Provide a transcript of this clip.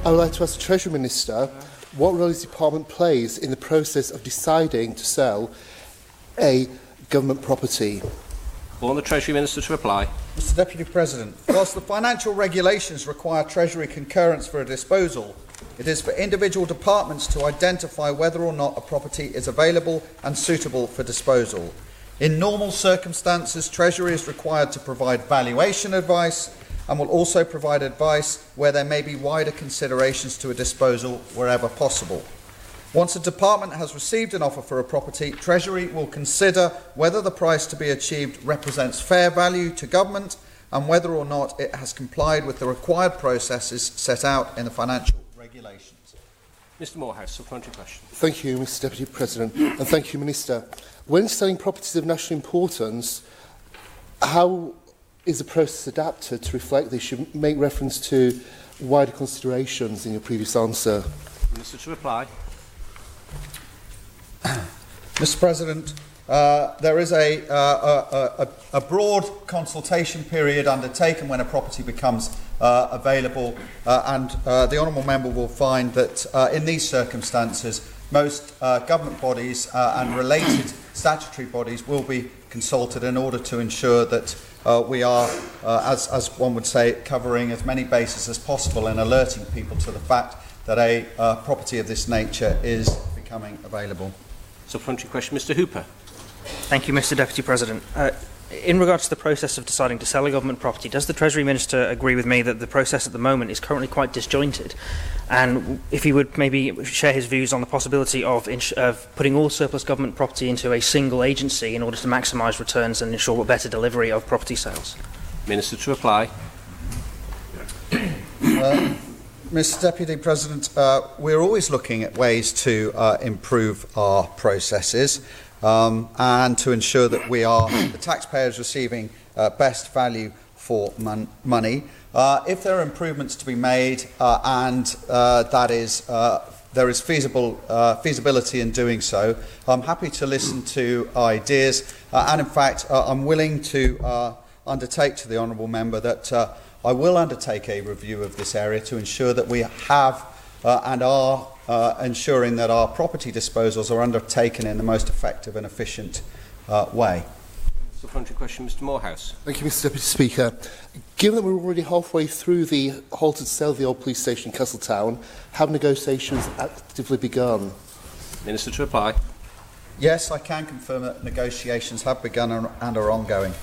I would like to ask the Treasury Minister what role his department plays in the process of deciding to sell a government property. Call on the Treasury Minister to reply. Mr Deputy President, whilst the financial regulations require Treasury concurrence for a disposal, it is for individual departments to identify whether or not a property is available and suitable for disposal. In normal circumstances, Treasury is required to provide valuation advice and will also provide advice where there may be wider considerations to a disposal wherever possible. Once a department has received an offer for a property, Treasury will consider whether the price to be achieved represents fair value to government and whether or not it has complied with the required processes set out in the financial regulations. Mr Moorhouse, supplementary question. Thank you, Mr Deputy President, and thank you, Minister. When selling properties of national importance, how is the process adapted to reflect this? You make reference to wider considerations in your previous answer. Minister to reply. Mr President, there is a broad consultation period undertaken when a property becomes available, and the Honourable Member will find that in these circumstances most government bodies and related statutory bodies will be consulted in order to ensure that we are, as one would say, covering as many bases as possible and alerting people to the fact that a property of this nature is becoming available. Supplementary question, Mr Hooper. Thank you, Mr Deputy President. In regards to the process of deciding to sell a government property, does the Treasury Minister agree with me that the process at the moment is currently quite disjointed? And if he would maybe share his views on the possibility of putting all surplus government property into a single agency in order to maximise returns and ensure a better delivery of property sales? Minister to reply. Mr Deputy President, we're always looking at ways to improve our processes and to ensure that we are, the taxpayers, receiving best value for money. If there are improvements to be made and that is there is feasibility in doing so, I'm happy to listen to ideas and in fact I'm willing to undertake to the Honourable Member that I will undertake a review of this area to ensure that we have and are ensuring that our property disposals are undertaken in the most effective and efficient way. Supplementary question, Mr Moorhouse. Thank you, Mr Deputy Speaker. Given that we're already halfway through the halted sale of the old police station in Castletown, have negotiations actively begun? Minister to reply. Yes, I can confirm that negotiations have begun and are ongoing.